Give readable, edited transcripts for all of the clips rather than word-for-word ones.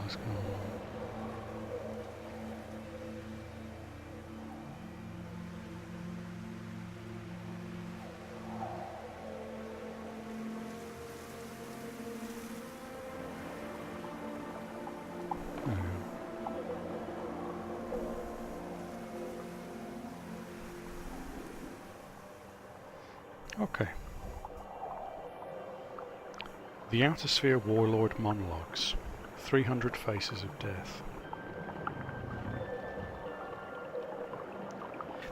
What's going on? Okay. The Outersphere Warlord Monologues. 300 Faces of Death.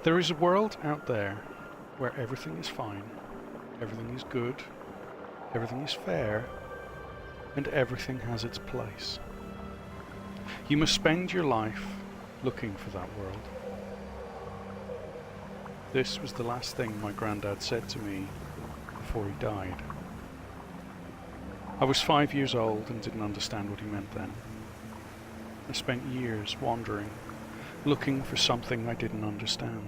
There is a world out there where everything is fine, everything is good, everything is fair, and everything has its place. You must spend your life looking for that world. This was the last thing my granddad said to me before he died. I was 5 years old and didn't understand what he meant then. I spent years wandering, looking for something I didn't understand.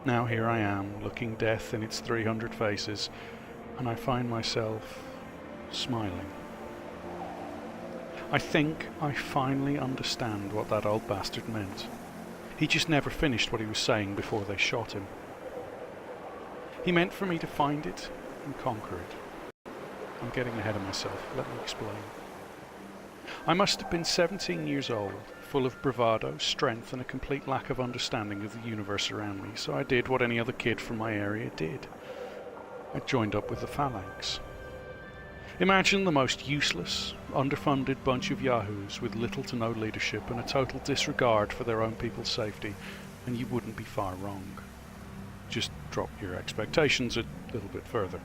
Now here I am, looking death in its 300 faces, and I find myself smiling. I think I finally understand what that old bastard meant. He just never finished what he was saying before they shot him. He meant for me to find it and conquer it. I'm getting ahead of myself, let me explain. I must have been 17 years old, full of bravado, strength, and a complete lack of understanding of the universe around me, so I did what any other kid from my area did. I joined up with the Phalanx. Imagine the most useless, underfunded bunch of yahoos with little to no leadership and a total disregard for their own people's safety, and you wouldn't be far wrong. Just drop your expectations a little bit further.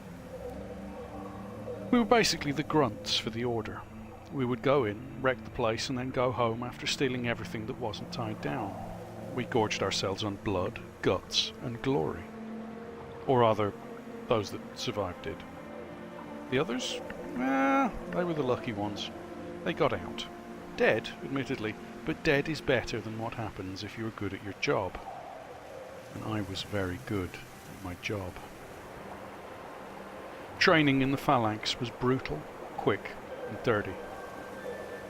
We were basically the grunts for the Order. We would go in, wreck the place, and then go home after stealing everything that wasn't tied down. We gorged ourselves on blood, guts, and glory. Or rather, those that survived did. The others? They were the lucky ones. They got out. Dead, admittedly, but dead is better than what happens if you're good at your job. And I was very good at my job. Training in the Phalanx was brutal, quick, and dirty.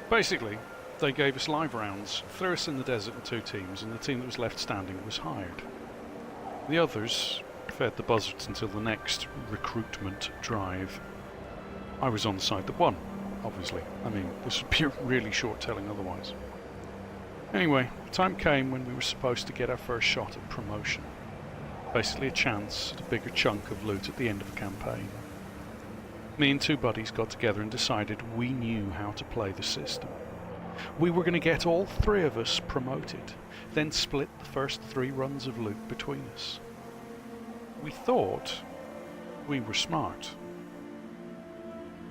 Basically, they gave us live rounds, threw us in the desert in 2 teams, and the team that was left standing was hired. The others fed the buzzards until the next recruitment drive. I was on the side that won, obviously. I mean, this would be really short telling otherwise. Anyway, the time came when we were supposed to get our first shot at promotion. Basically a chance at a bigger chunk of loot at the end of a campaign. Me and 2 buddies got together and decided we knew how to play the system. We were going to get all 3 of us promoted, then split the first 3 runs of loot between us. We thought we were smart.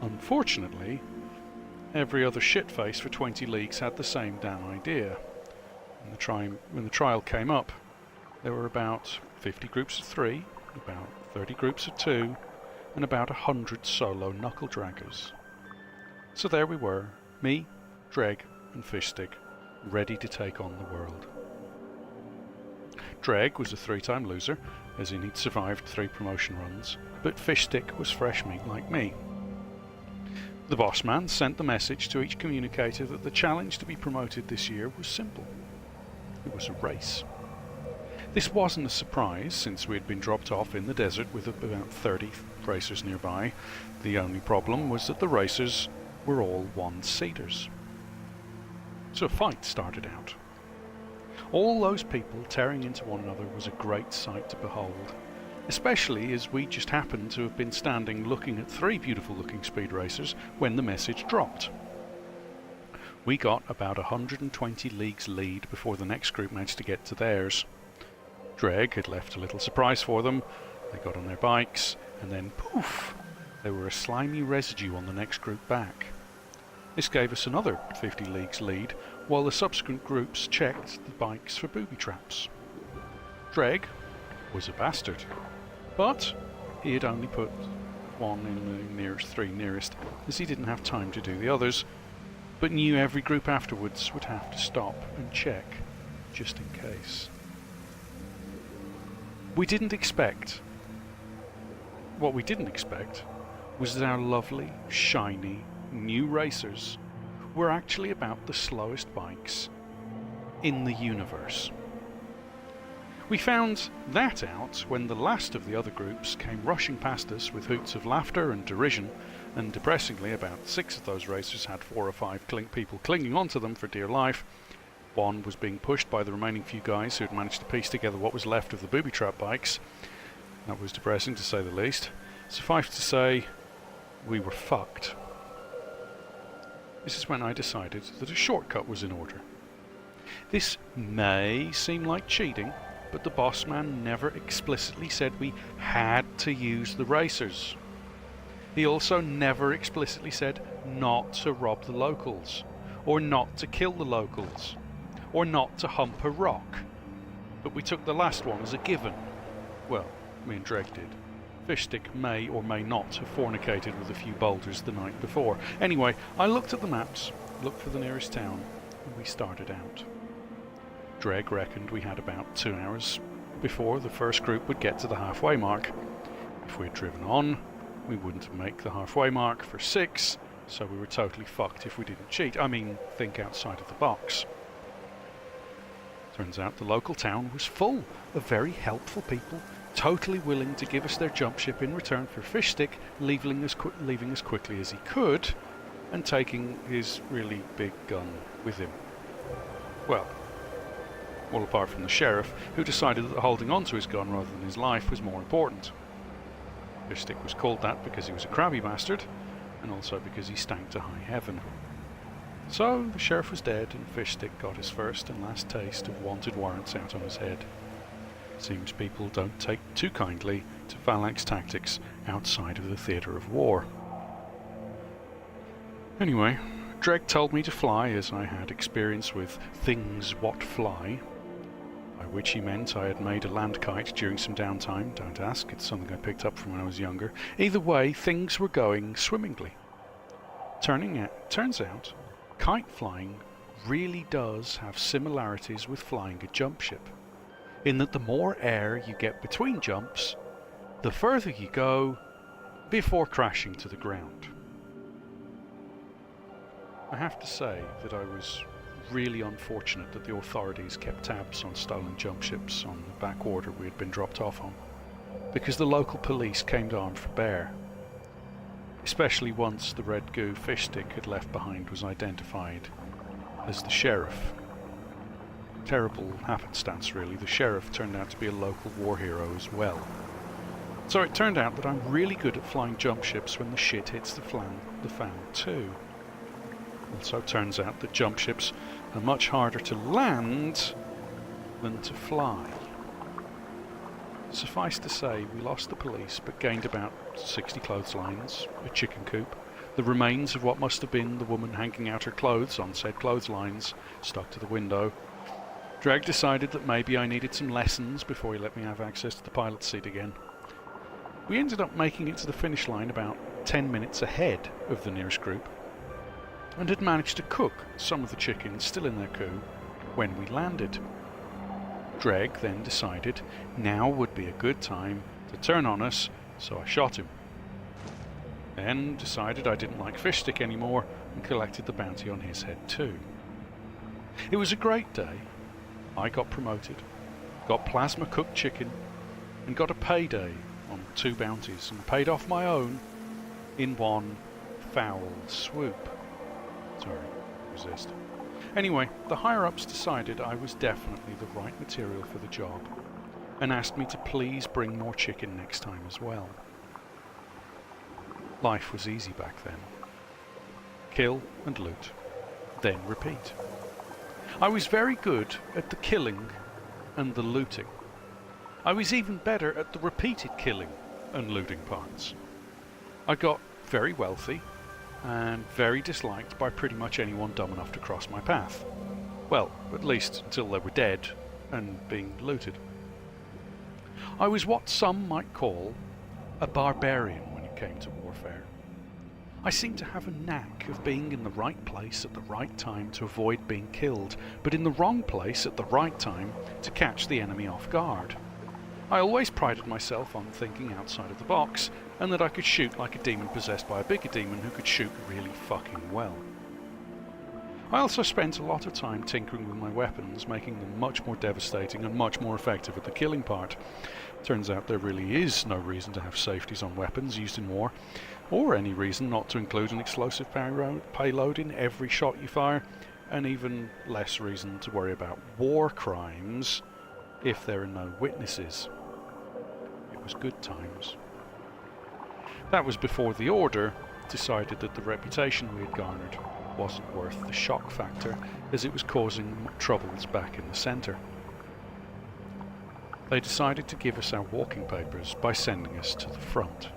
Unfortunately, every other shitface for 20 leagues had the same damn idea. When the trial came up, there were about 50 groups of 3, about 30 groups of 2, and about 100 solo knuckle-draggers. So there we were, me, Dreg, and Fishstick, ready to take on the world. Dreg was a 3-time loser, as in he'd survived 3 promotion runs, but Fishstick was fresh meat like me. The boss man sent the message to each communicator that the challenge to be promoted this year was simple. It was a race. This wasn't a surprise, since we had been dropped off in the desert with about 30 racers nearby. The only problem was that the racers were all one-seaters. So a fight started out. All those people tearing into one another was a great sight to behold, especially as we just happened to have been standing looking at 3 beautiful-looking speed racers when the message dropped. We got about 120 leagues lead before the next group managed to get to theirs. Dreg had left a little surprise for them. They got on their bikes, and then poof, they were a slimy residue on the next group back. This gave us another 50 leagues lead, while the subsequent groups checked the bikes for booby traps. Dreg was a bastard, but he had only put 1 in the nearest 3 nearest, as he didn't have time to do the others, but knew every group afterwards would have to stop and check, just in case. What we didn't expect was that our lovely, shiny, new racers were actually about the slowest bikes in the universe. We found that out when the last of the other groups came rushing past us with hoots of laughter and derision, and depressingly about 6 of those racers had 4 or 5 people clinging onto them for dear life. One was being pushed by the remaining few guys who had managed to piece together what was left of the booby trap bikes. That was depressing, to say the least. Suffice to say, we were fucked. This is when I decided that a shortcut was in order. This may seem like cheating, but the boss man never explicitly said we had to use the racers. He also never explicitly said not to rob the locals, or not to kill the locals, or not to hump a rock. But we took the last one as a given. Well, me and Dreg did. Fishstick may or may not have fornicated with a few boulders the night before. Anyway, I looked at the maps, looked for the nearest town, and we started out. Dreg reckoned we had about 2 hours before the first group would get to the halfway mark. If we had driven on, we wouldn't make the halfway mark for 6, so we were totally fucked if we didn't cheat. I mean, think outside of the box. Turns out the local town was full of very helpful people, totally willing to give us their jump ship in return for Fishstick leaving as quickly as he could, and taking his really big gun with him. Well, all apart from the sheriff, who decided that holding on to his gun rather than his life was more important. Fishstick was called that because he was a crabby bastard, and also because he stank to high heaven. So the sheriff was dead, and Fishstick got his first and last taste of wanted warrants out on his head. Seems people don't take too kindly to phalanx tactics outside of the theatre of war. Anyway, Dreg told me to fly, as I had experience with things what fly, by which he meant I had made a land kite during some downtime. Don't ask, it's something I picked up from when I was younger. Either way, things were going swimmingly. Turns out, kite flying really does have similarities with flying a jump ship, in that the more air you get between jumps, the further you go before crashing to the ground. I have to say that I was really unfortunate that the authorities kept tabs on stolen jump ships on the back order we had been dropped off on, because the local police came armed for bear. Especially once the red goo Fishstick had left behind was identified as the sheriff. Terrible happenstance really, the sheriff turned out to be a local war hero as well. So it turned out that I'm really good at flying jump ships when the shit hits the fan too. Also turns out that jump ships are much harder to land than to fly. Suffice to say, we lost the police but gained about 60 clotheslines, a chicken coop, the remains of what must have been the woman hanging out her clothes on said clotheslines stuck to the window. Dreg decided that maybe I needed some lessons before he let me have access to the pilot's seat again. We ended up making it to the finish line about 10 minutes ahead of the nearest group, and had managed to cook some of the chickens still in their coop when we landed. Dreg then decided now would be a good time to turn on us, so I shot him. Then decided I didn't like Fishstick anymore and collected the bounty on his head too. It was a great day. I got promoted, got plasma cooked chicken, and got a payday on 2 bounties, and paid off my own in one foul swoop. Sorry, resist. Anyway, the higher-ups decided I was definitely the right material for the job, and asked me to please bring more chicken next time as well. Life was easy back then. Kill and loot, then repeat. I was very good at the killing and the looting. I was even better at the repeated killing and looting parts. I got very wealthy and very disliked by pretty much anyone dumb enough to cross my path. Well, at least until they were dead and being looted. I was what some might call a barbarian when it came to warfare. I seemed to have a knack of being in the right place at the right time to avoid being killed, but in the wrong place at the right time to catch the enemy off guard. I always prided myself on thinking outside of the box, and that I could shoot like a demon possessed by a bigger demon who could shoot really fucking well. I also spent a lot of time tinkering with my weapons, making them much more devastating and much more effective at the killing part. Turns out there really is no reason to have safeties on weapons used in war, or any reason not to include an explosive payload in every shot you fire, and even less reason to worry about war crimes if there are no witnesses. It was good times. That was before the Order decided that the reputation we had garnered wasn't worth the shock factor, as it was causing troubles back in the centre. They decided to give us our walking papers by sending us to the front.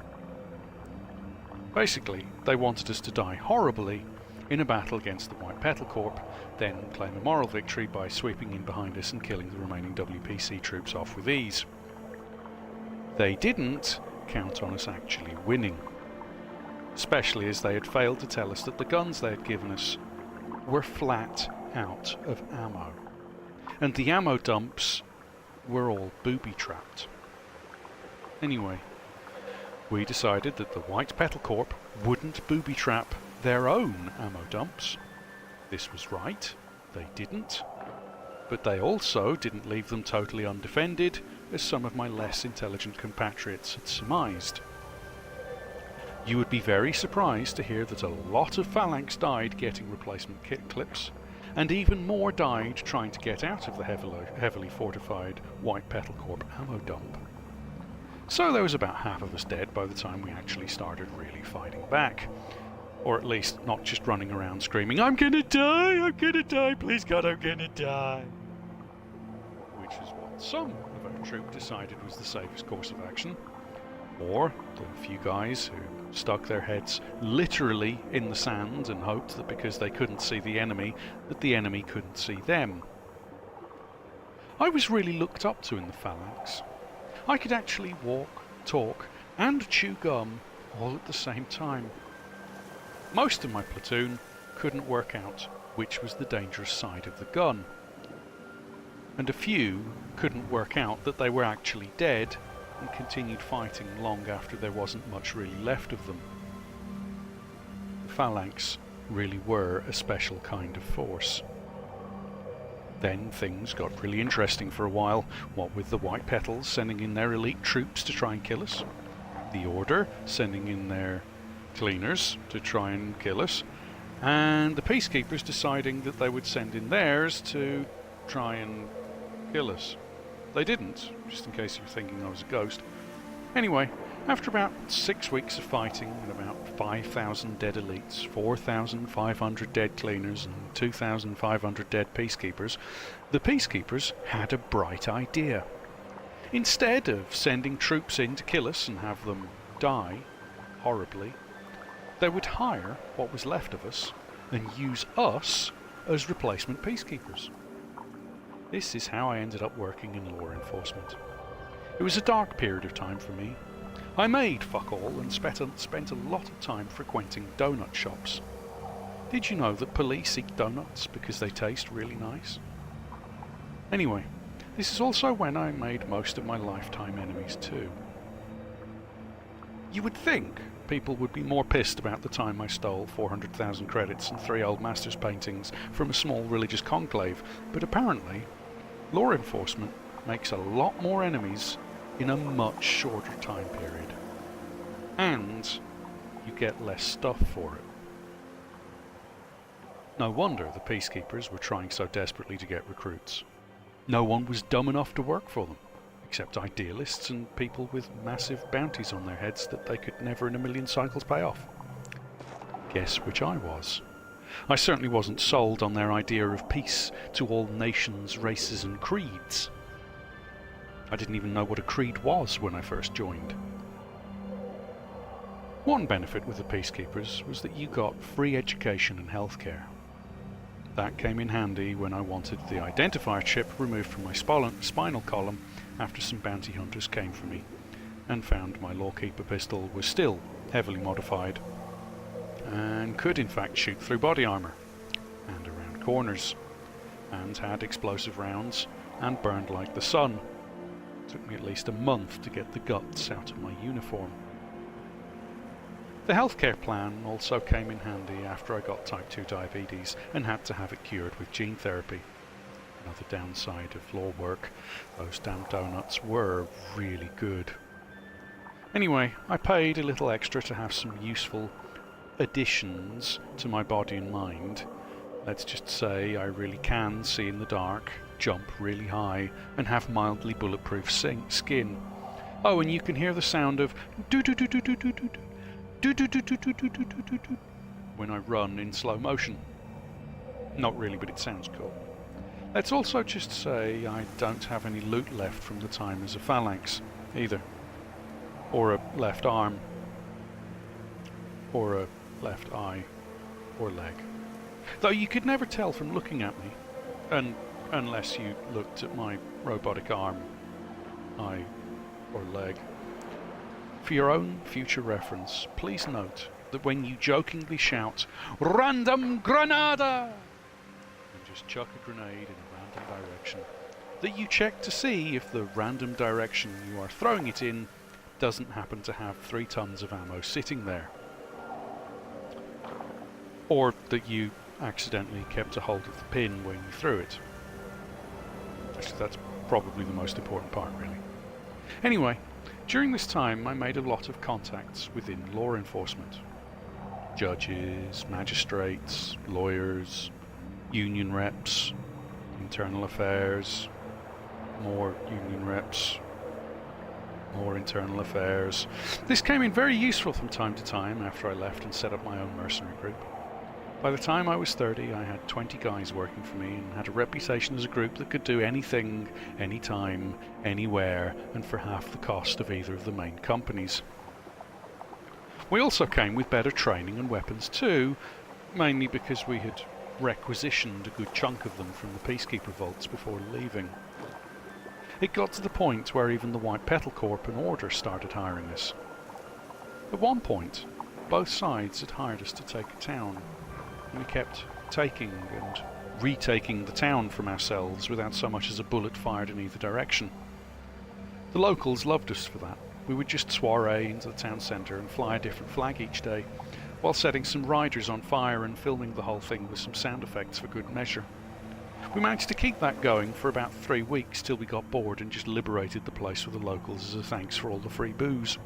Basically, they wanted us to die horribly in a battle against the White Petal Corps, then claim a moral victory by sweeping in behind us and killing the remaining WPC troops off with ease. They didn't count on us actually winning, especially as they had failed to tell us that the guns they had given us were flat out of ammo, and the ammo dumps were all booby-trapped. Anyway, we decided that the White Petal Corps wouldn't booby-trap their own ammo dumps. This was right, they didn't, but they also didn't leave them totally undefended, as some of my less intelligent compatriots had surmised. You would be very surprised to hear that a lot of phalanx died getting replacement kit clips, and even more died trying to get out of the heavily fortified White Petal Corps ammo dump. So there was about half of us dead by the time we actually started really fighting back. Or at least not just running around screaming, "I'm gonna die, please God, I'm gonna die." Which is what some of our troop decided was the safest course of action. Or the few guys who stuck their heads literally in the sand and hoped that because they couldn't see the enemy, that the enemy couldn't see them. I was really looked up to in the phalanx. I could actually walk, talk, and chew gum all at the same time. Most of my platoon couldn't work out which was the dangerous side of the gun, and a few couldn't work out that they were actually dead and continued fighting long after there wasn't much really left of them. The phalanx really were a special kind of force. Then things got really interesting for a while, what with the White Petals sending in their elite troops to try and kill us, the Order sending in their cleaners to try and kill us, and the Peacekeepers deciding that they would send in theirs to try and kill us. They didn't, just in case you were thinking I was a ghost. Anyway, after about 6 weeks of fighting and about 5,000 dead elites, 4,500 dead cleaners and 2,500 dead peacekeepers, the peacekeepers had a bright idea. Instead of sending troops in to kill us and have them die horribly, they would hire what was left of us and use us as replacement peacekeepers. This is how I ended up working in law enforcement. It was a dark period of time for me. I made fuck all and spent a lot of time frequenting donut shops. Did you know that police eat donuts because they taste really nice? Anyway, this is also when I made most of my lifetime enemies too. You would think people would be more pissed about the time I stole 400,000 credits and 3 old masters paintings from a small religious conclave, but apparently law enforcement makes a lot more enemies in a much shorter time period, and you get less stuff for it. No wonder the peacekeepers were trying so desperately to get recruits. No one was dumb enough to work for them, except idealists and people with massive bounties on their heads that they could never in a million cycles pay off. Guess which I was. I certainly wasn't sold on their idea of peace to all nations, races and creeds. I didn't even know what a creed was when I first joined. One benefit with the peacekeepers was that you got free education and healthcare. That came in handy when I wanted the identifier chip removed from my spinal column after some bounty hunters came for me and found my Lawkeeper pistol was still heavily modified and could in fact shoot through body armour and around corners, and had explosive rounds and burned like the sun. It took me at least a month to get the guts out of my uniform. The healthcare plan also came in handy after I got type 2 diabetes and had to have it cured with gene therapy. Another downside of law work, those damn donuts were really good. Anyway, I paid a little extra to have some useful additions to my body and mind. Let's just say I really can see in the dark, jump really high, and have mildly bulletproof skin. Oh, and you can hear the sound of when I run in slow motion. Not really, but it sounds cool. Let's also just say I don't have any loot left from the time as a phalanx, either. Or a left arm. Or a left eye. Or leg. Though you could never tell from looking at me, unless you looked at my robotic arm, eye, or leg. For your own future reference, please note that when you jokingly shout, "Random Granada!" and just chuck a grenade in a random direction, that you check to see if the random direction you are throwing it in doesn't happen to have 3 tons of ammo sitting there. Or that you accidentally kept a hold of the pin when you threw it. Actually, that's probably the most important part, really. Anyway, during this time I made a lot of contacts within law enforcement. Judges, magistrates, lawyers, union reps, internal affairs, more union reps, more internal affairs. This came in very useful from time to time after I left and set up my own mercenary group. By the time I was 30, I had 20 guys working for me and had a reputation as a group that could do anything, anytime, anywhere, and for half the cost of either of the main companies. We also came with better training and weapons too, mainly because we had requisitioned a good chunk of them from the Peacekeeper vaults before leaving. It got to the point where even the White Petal Corp and Order started hiring us. At one point, both sides had hired us to take a town. We kept taking and retaking the town from ourselves without so much as a bullet fired in either direction. The locals loved us for that. We would just soiree into the town centre and fly a different flag each day, while setting some riders on fire and filming the whole thing with some sound effects for good measure. We managed to keep that going for about 3 weeks till we got bored and just liberated the place for the locals as a thanks for all the free booze.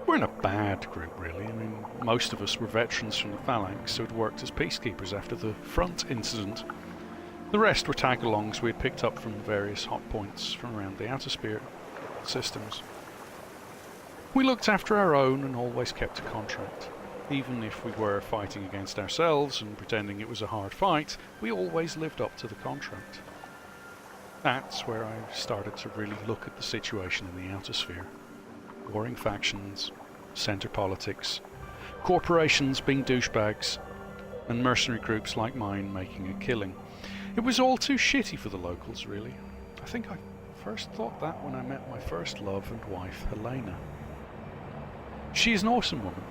We weren't a bad group, really. I mean, most of us were veterans from the Phalanx who had worked as peacekeepers after the front incident. The rest were tag-alongs we had picked up from various hot points from around the Outersphere systems. We looked after our own and always kept a contract. Even if we were fighting against ourselves and pretending it was a hard fight, we always lived up to the contract. That's where I started to really look at the situation in the Outersphere. Warring factions, centre politics, corporations being douchebags, and mercenary groups like mine making a killing. It was all too shitty for the locals, really. I think I first thought that when I met my first love and wife, Helena. She is an awesome woman.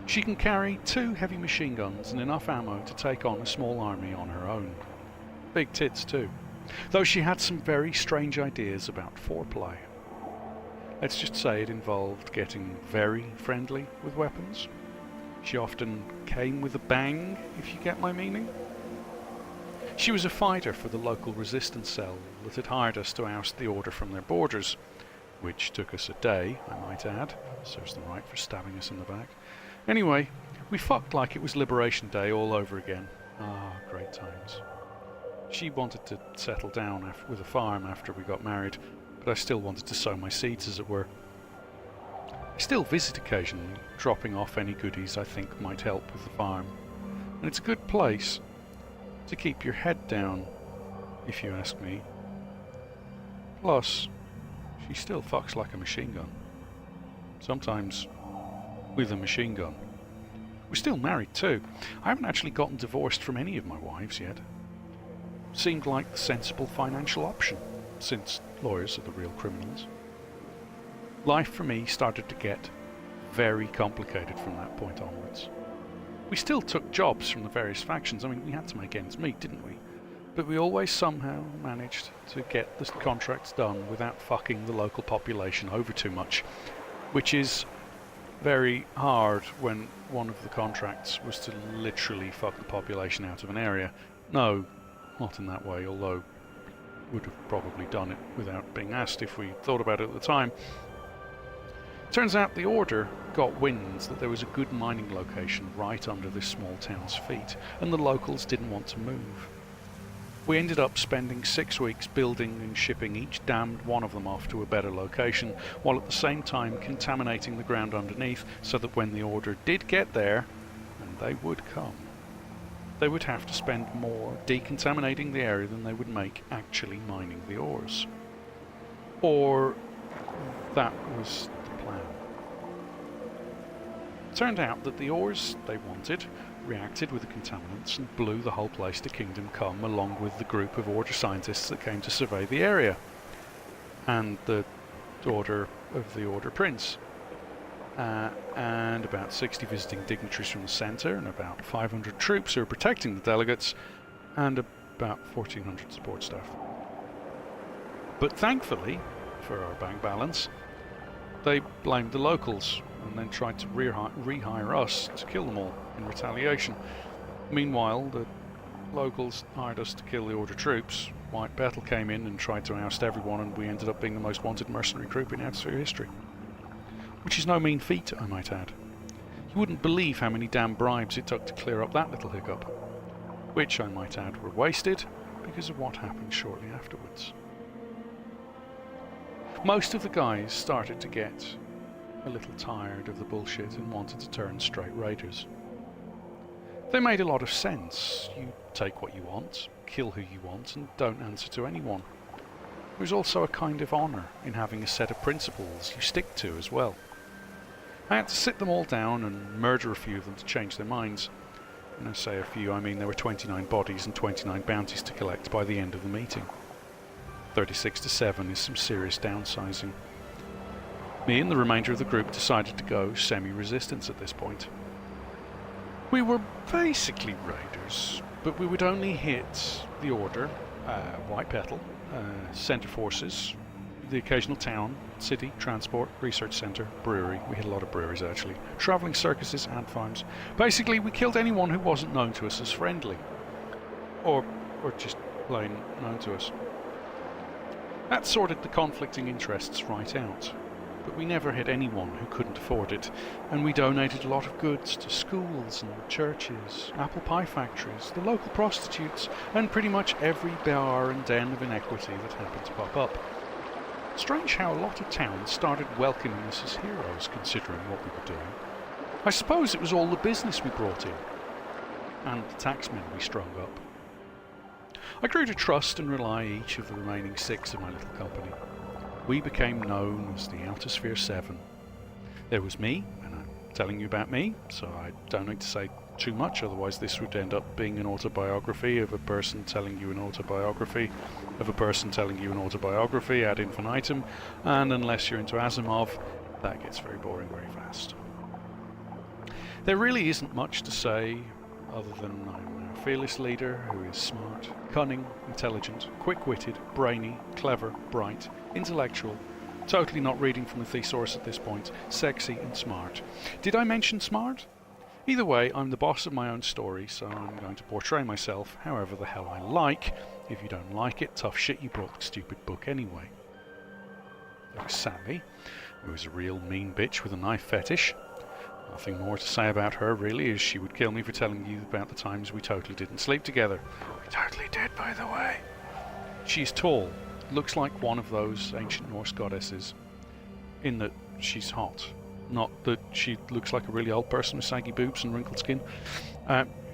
She can carry 2 heavy machine guns and enough ammo to take on a small army on her own. Big tits too, though she had some very strange ideas about foreplay. Let's just say it involved getting very friendly with weapons. She often came with a bang, if you get my meaning. She was a fighter for the local resistance cell that had hired us to oust the Order from their borders, which took us a day, I might add. Serves them right for stabbing us in the back. Anyway, we fucked like it was Liberation Day all over again. Ah, great times. She wanted to settle down with a farm after we got married, but I still wanted to sow my seeds, as it were. I still visit occasionally, dropping off any goodies I think might help with the farm. And it's a good place to keep your head down, if you ask me. Plus, she still fucks like a machine gun. Sometimes with a machine gun. We're still married too. I haven't actually gotten divorced from any of my wives yet. Seemed like the sensible financial option, since lawyers are the real criminals. Life for me started to get very complicated from that point onwards. We still took jobs from the various factions. I mean, we had to make ends meet, didn't we? But we always somehow managed to get the contracts done without fucking the local population over too much, which is very hard when one of the contracts was to literally fuck the population out of an area. No, not in that way, although would have probably done it without being asked if we thought about it at the time. Turns out the Order got wind that there was a good mining location right under this small town's feet, and the locals didn't want to move. We ended up spending 6 weeks building and shipping each damned one of them off to a better location, while at the same time contaminating the ground underneath so that when the Order did get there, and they would come, they would have to spend more decontaminating the area than they would make actually mining the ores. Or that was the plan. Turned out that the ores they wanted reacted with the contaminants and blew the whole place to Kingdom Come, along with the group of Order scientists that came to survey the area, and the daughter of the Order Prince, and about 60 visiting dignitaries from the centre, and about 500 troops who are protecting the delegates, and about 1,400 support staff. But thankfully, for our bank balance, they blamed the locals and then tried to rehire us to kill them all in retaliation. Meanwhile, the locals hired us to kill the Order troops. White Petal came in and tried to oust everyone, and we ended up being the most wanted mercenary group in Outersphere history. Which is no mean feat, I might add. You wouldn't believe how many damn bribes it took to clear up that little hiccup. Which, I might add, were wasted because of what happened shortly afterwards. Most of the guys started to get a little tired of the bullshit and wanted to turn straight raiders. They made a lot of sense. You take what you want, kill who you want, and don't answer to anyone. There's also a kind of honour in having a set of principles you stick to as well. I had to sit them all down and murder a few of them to change their minds. When I say a few, I mean there were 29 bodies and 29 bounties to collect by the end of the meeting. 36 to 7 is some serious downsizing. Me and the remainder of the group decided to go semi-resistance at this point. We were basically raiders, but we would only hit the Order, White Petal, Centre Forces, the occasional town, city, transport, research centre, brewery. We hit a lot of breweries actually. Travelling circuses and farms. Basically, we killed anyone who wasn't known to us as friendly. Or just plain known to us. That sorted the conflicting interests right out. But we never hit anyone who couldn't afford it, and we donated a lot of goods to schools and churches, apple pie factories, the local prostitutes, and pretty much every bar and den of inequity that happened to pop up. Strange how a lot of towns started welcoming us as heroes, considering what we were doing. I suppose it was all the business we brought in, and the taxmen we strung up. I grew to trust and rely each of the remaining 6 of my little company. We became known as the Outersphere 7. There was me, and I'm telling you about me, so I don't need to say too much, otherwise this would end up being an autobiography of a person telling you an autobiography of a person telling you an autobiography ad infinitum, and unless you're into Asimov, that gets very boring very fast. There really isn't much to say other than I'm a fearless leader who is smart, cunning, intelligent, quick-witted, brainy, clever, bright, intellectual, totally not reading from a thesaurus at this point, sexy and smart. Did I mention smart? Either way, I'm the boss of my own story, so I'm going to portray myself however the hell I like. If you don't like it, tough shit, you brought the stupid book anyway. There was Sally, who was a real mean bitch with a knife fetish. Nothing more to say about her, really, as she would kill me for telling you about the times we totally didn't sleep together. We totally did, by the way. She's tall, looks like one of those ancient Norse goddesses, in that she's hot. Not that she looks like a really old person with saggy boobs and wrinkled skin.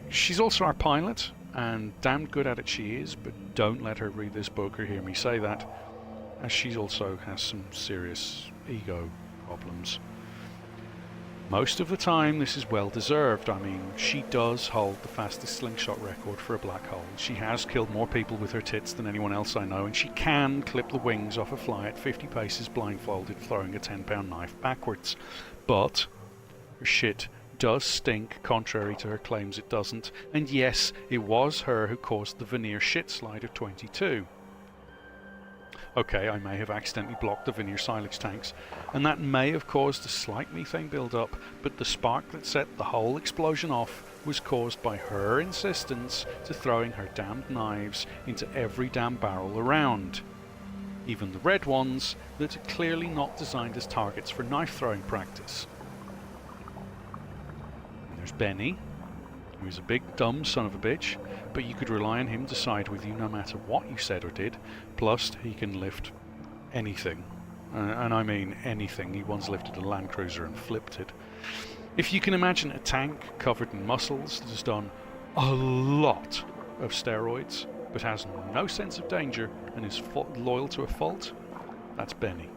She's also our pilot, and damned good at it she is, but don't let her read this book or hear me say that, as she also has some serious ego problems. Most of the time this is well deserved. I mean, she does hold the fastest slingshot record for a black hole. She has killed more people with her tits than anyone else I know, and she can clip the wings off a fly at 50 paces blindfolded, throwing a 10-pound knife backwards. But her shit does stink, contrary to her claims it doesn't, and yes, it was her who caused the veneer shit slide of 22. Okay, I may have accidentally blocked the veneer silage tanks, and that may have caused a slight methane build-up, but the spark that set the whole explosion off was caused by her insistence to throwing her damned knives into every damn barrel around. Even the red ones that are clearly not designed as targets for knife-throwing practice. And there's Benny, who's a big dumb son of a bitch, but you could rely on him to side with you no matter what you said or did, plus he can lift anything. And I mean anything. He once lifted a Land Cruiser and flipped it. If you can imagine a tank covered in muscles that has done a lot of steroids, but has no sense of danger and is loyal to a fault, that's Benny.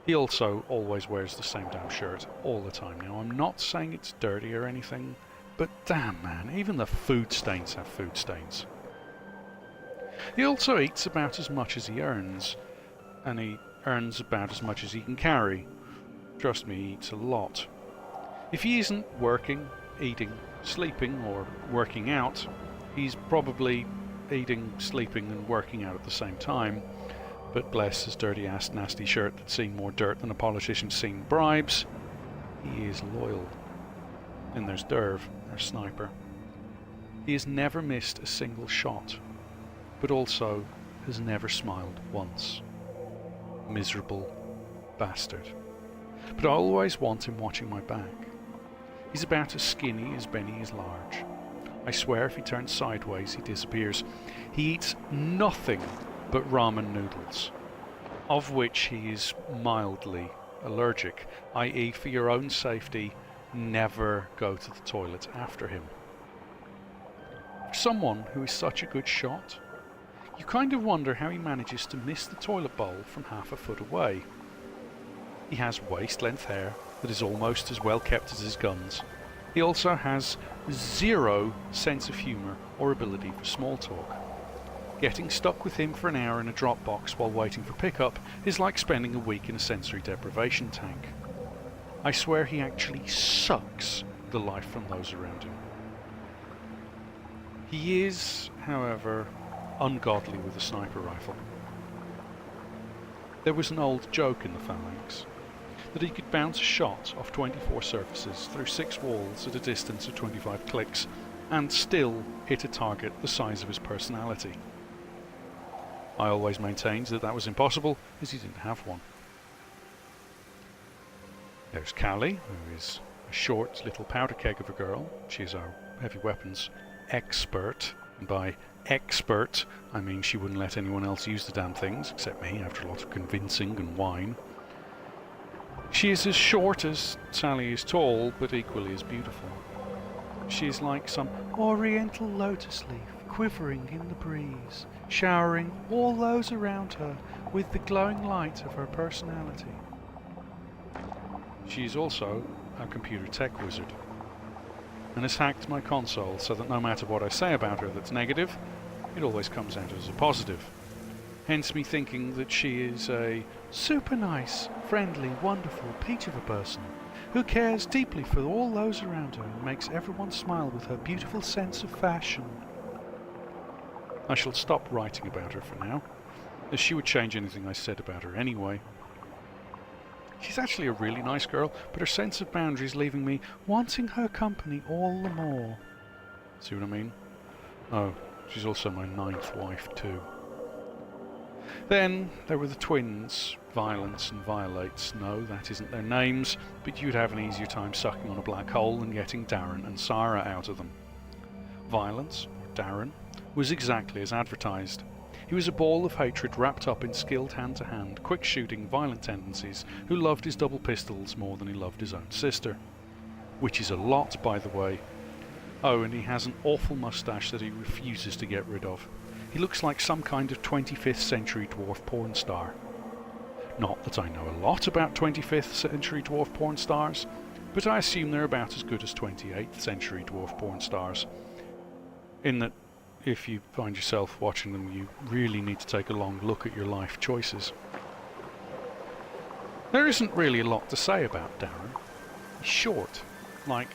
He also always wears the same damn shirt all the time. Now, I'm not saying it's dirty or anything, but damn man, even the food stains have food stains. He also eats about as much as he earns, and he earns about as much as he can carry. Trust me, he eats a lot. If he isn't working, eating, sleeping, or working out, he's probably eating, sleeping, and working out at the same time. But bless his dirty-ass nasty shirt that's seen more dirt than a politician's seen bribes, he is loyal. And there's Derv, our sniper. He has never missed a single shot, but also has never smiled once. Miserable bastard. But I always want him watching my back. He's about as skinny as Benny is large. I swear if he turns sideways he disappears. He eats nothing but ramen noodles, of which he is mildly allergic, i.e. for your own safety, never go to the toilet after him. For someone who is such a good shot, you kind of wonder how he manages to miss the toilet bowl from half a foot away. He has waist-length hair that is almost as well kept as his guns. He also has zero sense of humour or ability for small talk. Getting stuck with him for an hour in a drop box while waiting for pickup is like spending a week in a sensory deprivation tank. I swear he actually sucks the life from those around him. He is, however, ungodly with a sniper rifle. There was an old joke in the phalanx that he could bounce a shot off 24 surfaces through 6 walls at a distance of 25 clicks and still hit a target the size of his personality. I always maintained that that was impossible, as he didn't have one. There's Callie, who is a short little powder keg of a girl. She's our heavy weapons expert, and by expert I mean she wouldn't let anyone else use the damn things except me after a lot of convincing and whine. She is as short as Sally is tall, but equally as beautiful. She is like some oriental lotus leaf quivering in the breeze, showering all those around her with the glowing light of her personality. She is also a computer tech wizard, and has hacked my console so that no matter what I say about her that's negative, it always comes out as a positive. Hence me thinking that she is a super nice, friendly, wonderful peach of a person who cares deeply for all those around her and makes everyone smile with her beautiful sense of fashion. I shall stop writing about her for now, as she would change anything I said about her anyway. She's actually a really nice girl, but her sense of boundaries leaving me wanting her company all the more. See what I mean? Oh, she's also my 9th wife too. Then there were the twins, Violence and Violates. No, that isn't their names, but you'd have an easier time sucking on a black hole than getting Darren and Sarah out of them. Violence, or Darren, was exactly as advertised. He was a ball of hatred wrapped up in skilled hand-to-hand, quick-shooting, violent tendencies who loved his double pistols more than he loved his own sister. Which is a lot, by the way. Oh, and he has an awful moustache that he refuses to get rid of. He looks like some kind of 25th century dwarf porn star. Not that I know a lot about 25th century dwarf porn stars, but I assume they're about as good as 28th century dwarf porn stars. In that, if you find yourself watching them, you really need to take a long look at your life choices. There isn't really a lot to say about Darren. He's short, like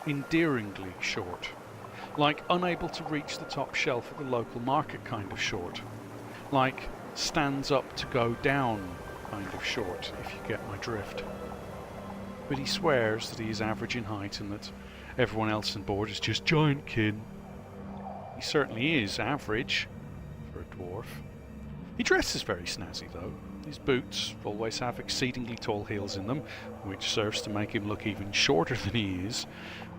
endearingly short. Like unable to reach the top shelf at the local market kind of short. Like stands up to go down kind of short, if you get my drift. But he swears that he is average in height and that everyone else on board is just giant kin. He certainly is average for a dwarf. He dresses very snazzy though. His boots always have exceedingly tall heels in them, which serves to make him look even shorter than he is.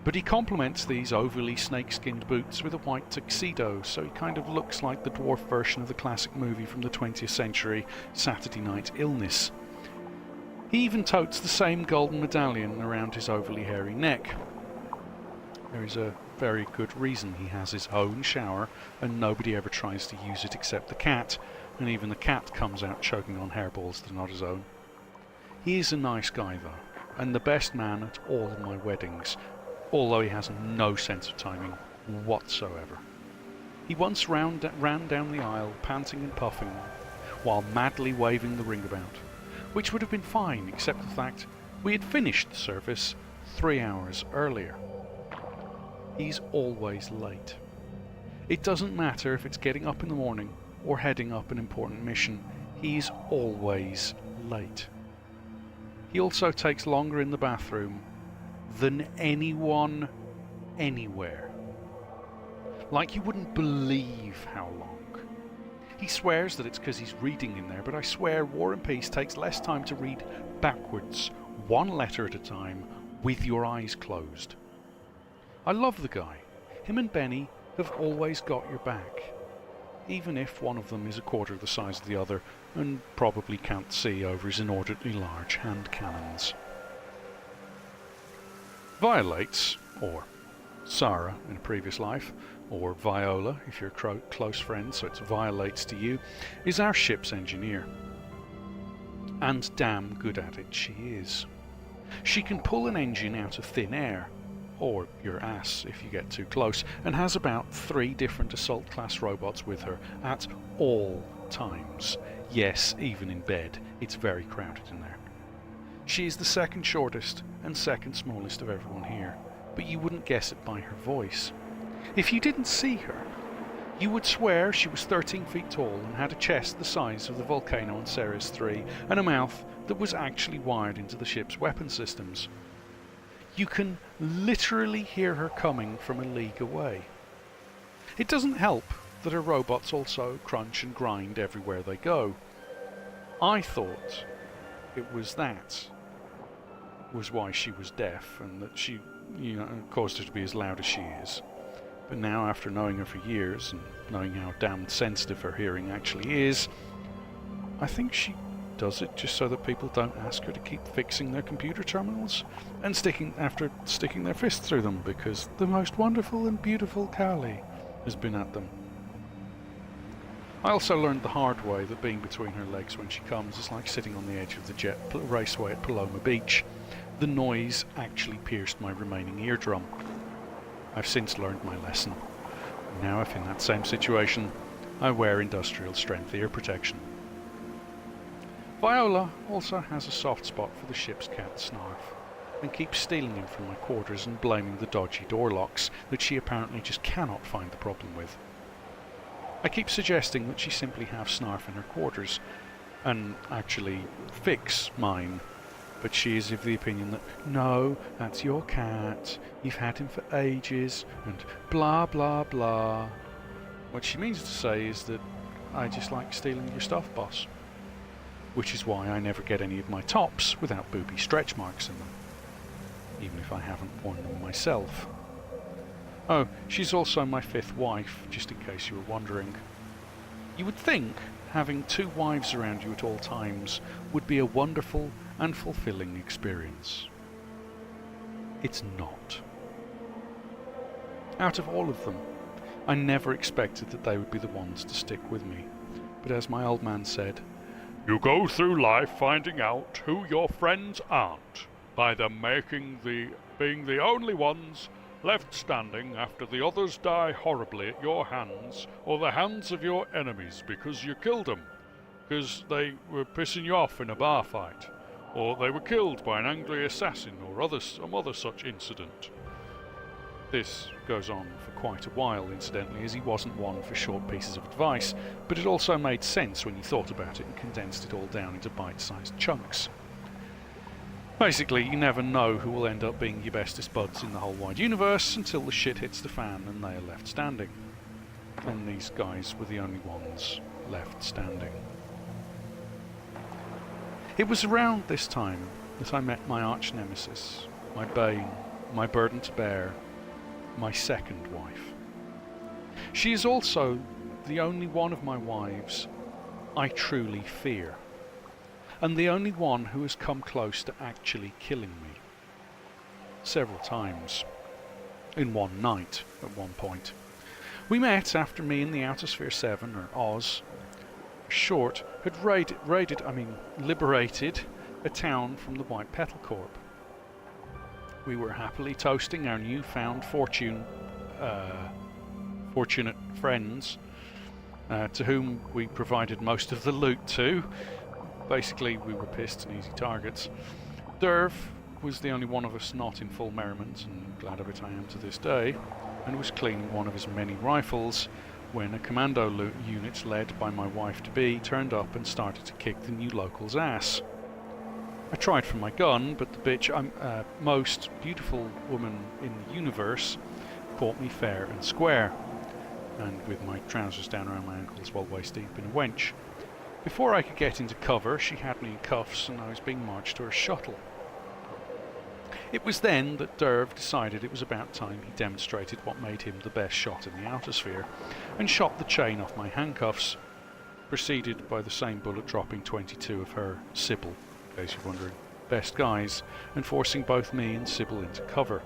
But he complements these overly snake-skinned boots with a white tuxedo, so he kind of looks like the dwarf version of the classic movie from the 20th century, Saturday Night Illness. He even totes the same golden medallion around his overly hairy neck. There is a very good reason he has his own shower, and nobody ever tries to use it except the cat, and even the cat comes out choking on hairballs that are not his own. He is a nice guy though, and the best man at all of my weddings, although he has no sense of timing whatsoever. He once ran down the aisle, panting and puffing, while madly waving the ring about, which would have been fine except the fact we had finished the service 3 hours earlier. He's always late. It doesn't matter if it's getting up in the morning or heading up an important mission, he's always late. He also takes longer in the bathroom than anyone anywhere. Like you wouldn't believe how long. He swears that it's because he's reading in there, but I swear War and Peace takes less time to read backwards, one letter at a time, with your eyes closed. I love the guy. Him and Benny have always got your back, even if one of them is a quarter the size of the other and probably can't see over his inordinately large hand cannons. Violates, or Sarah in a previous life, or Viola if you're close friends, so it's Violates to you, is our ship's engineer. And damn good at it she is. She can pull an engine out of thin air, or your ass if you get too close, and has about 3 different assault class robots with her at all times. Yes, even in bed, it's very crowded in there. She is the second shortest and second smallest of everyone here, but you wouldn't guess it by her voice. If you didn't see her, you would swear she was 13 feet tall and had a chest the size of the volcano on Ceres 3 and a mouth that was actually wired into the ship's weapon systems. You can literally hear her coming from a league away. It doesn't help that her robots also crunch and grind everywhere they go. I thought it was why she was deaf, and that she, caused her to be as loud as she is. But now, after knowing her for years and knowing how damned sensitive her hearing actually is, I think she does it just so that people don't ask her to keep fixing their computer terminals and sticking their fists through them, because the most wonderful and beautiful Kali has been at them. I also learned the hard way that being between her legs when she comes is like sitting on the edge of the jet raceway at Paloma Beach. The noise actually pierced my remaining eardrum. I've since learned my lesson. Now if in that same situation, I wear industrial strength ear protection. Viola also has a soft spot for the ship's cat Snarf, and keeps stealing him from my quarters and blaming the dodgy door locks that she apparently just cannot find the problem with. I keep suggesting that she simply have Snarf in her quarters and actually fix mine, but she is of the opinion that, no, that's your cat, you've had him for ages, and blah blah blah. What she means to say is that I just like stealing your stuff, boss. Which is why I never get any of my tops without booby stretch marks in them, even if I haven't worn them myself. Oh, she's also my 5th wife, just in case you were wondering. You would think having 2 wives around you at all times would be a wonderful and fulfilling experience. It's not. Out of all of them, I never expected that they would be the ones to stick with me, but as my old man said, "You go through life finding out who your friends aren't, by them being the only ones left standing after the others die horribly at your hands or the hands of your enemies because you killed them, because they were pissing you off in a bar fight, or they were killed by an angry assassin or some other such incident." This goes on for quite a while, incidentally, as he wasn't one for short pieces of advice, but it also made sense when you thought about it and condensed it all down into bite-sized chunks. Basically, you never know who will end up being your bestest buds in the whole wide universe until the shit hits the fan and they are left standing. And these guys were the only ones left standing. It was around this time that I met my arch-nemesis, my bane, my burden to bear, my second wife. She is also the only one of my wives I truly fear, and the only one who has come close to actually killing me. Several times. In one night, at one point. We met after me and the Outersphere 7, or Oz, short, had liberated a town from the White Petal Corp. We were happily toasting our newfound fortunate friends, to whom we provided most of the loot to. Basically, we were pissed and easy targets. Derv was the only one of us not in full merriment, and glad of it I am to this day, and was cleaning one of his many rifles when a commando unit led by my wife-to-be turned up and started to kick the new local's ass. I tried for my gun, but the bitch, most beautiful woman in the universe, caught me fair and square, and with my trousers down around my ankles while waist deep in a wench. Before I could get into cover, she had me in cuffs and I was being marched to her shuttle. It was then that Derv decided it was about time he demonstrated what made him the best shot in the Outersphere, and shot the chain off my handcuffs, preceded by the same bullet dropping 22 of her Sybil, in case you're wondering, best guys, and forcing both me and Sybil into cover.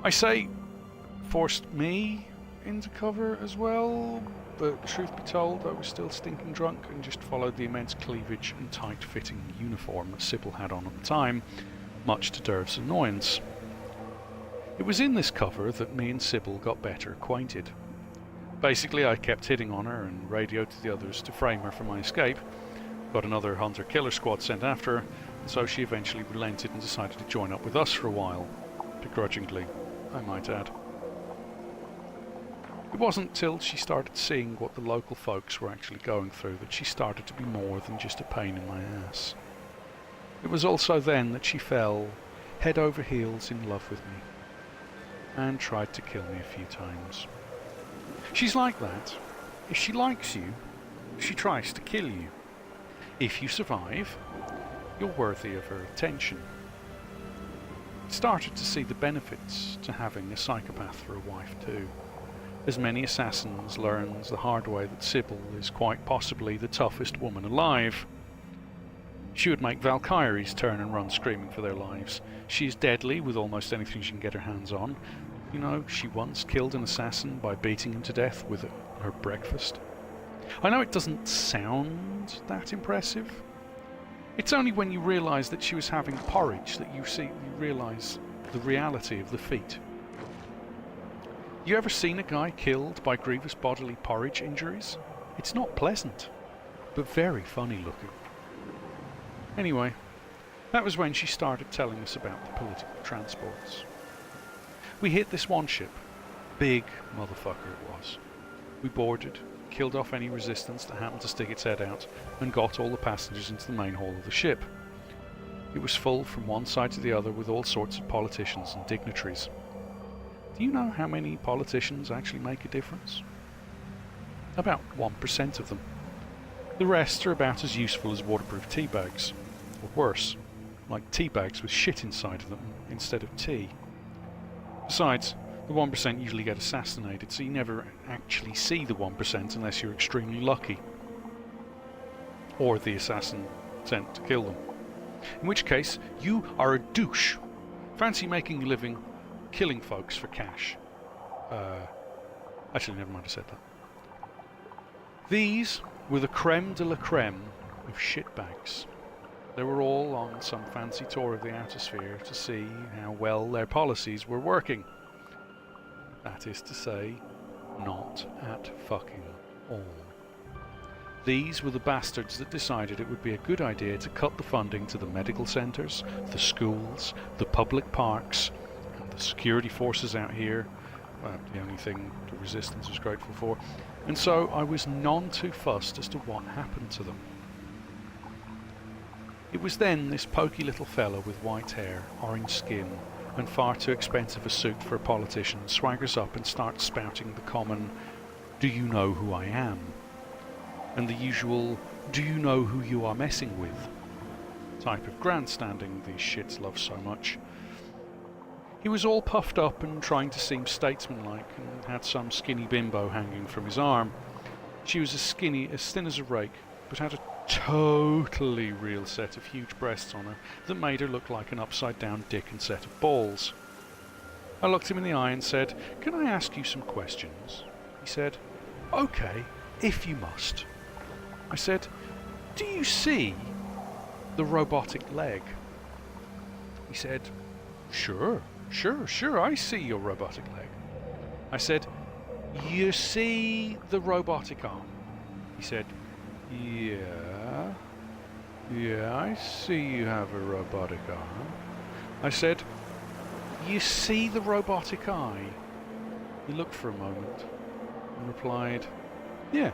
I say forced me into cover as well, but truth be told I was still stinking drunk and just followed the immense cleavage and tight-fitting uniform that Sybil had on at the time, much to Derv's annoyance. It was in this cover that me and Sybil got better acquainted. Basically, I kept hitting on her and radioed to the others to frame her for my escape, got another hunter-killer squad sent after her, and so she eventually relented and decided to join up with us for a while. Begrudgingly, I might add. It wasn't till she started seeing what the local folks were actually going through that she started to be more than just a pain in my ass. It was also then that she fell head over heels in love with me, and tried to kill me a few times. She's like that. If she likes you, she tries to kill you. If you survive, you're worthy of her attention. I started to see the benefits to having a psychopath for a wife too. As many assassins learns the hard way that Sybil is quite possibly the toughest woman alive. She would make Valkyries turn and run screaming for their lives. She is deadly with almost anything she can get her hands on. You know, she once killed an assassin by beating him to death with her breakfast. I know it doesn't sound that impressive. It's only when you realise that she was having porridge that you realise the reality of the feat. You ever seen a guy killed by grievous bodily porridge injuries? It's not pleasant, but very funny looking. Anyway, that was when she started telling us about the political transports. We hit this one ship. Big motherfucker it was. We boarded, killed off any resistance that happened to stick its head out, and got all the passengers into the main hall of the ship. It was full from one side to the other with all sorts of politicians and dignitaries. Do you know how many politicians actually make a difference? About 1% of them. The rest are about as useful as waterproof tea bags, or worse, like tea bags with shit inside of them instead of tea. Besides, the 1% usually get assassinated, so you never actually see the 1% unless you're extremely lucky. Or the assassin sent to kill them. In which case, you are a douche. Fancy making a living killing folks for cash. Actually, never mind, I said that. These were the creme de la creme of shitbags. They were all on some fancy tour of the Outersphere to see how well their policies were working. That is to say, not at fucking all. These were the bastards that decided it would be a good idea to cut the funding to the medical centres, the schools, the public parks, and the security forces out here, the only thing the Resistance was grateful for, and so I was none too fussed as to what happened to them. It was then this poky little fellow with white hair, orange skin, and far too expensive a suit for a politician swaggers up and starts spouting the common, "Do you know who I am?" and the usual, "Do you know who you are messing with?" type of grandstanding these shits love so much. He was all puffed up and trying to seem statesmanlike, and had some skinny bimbo hanging from his arm. She was as thin as a rake, but had a totally real set of huge breasts on her that made her look like an upside down dick and set of balls. I looked him in the eye and said, "Can I ask you some questions?" He said, "Okay, if you must." I said, "Do you see the robotic leg?" He said, Sure, I see your robotic leg." I said, "You see the robotic arm?" He said, Yeah, I see you have a robotic arm." I said, "You see the robotic eye?" He looked for a moment and replied, "Yeah,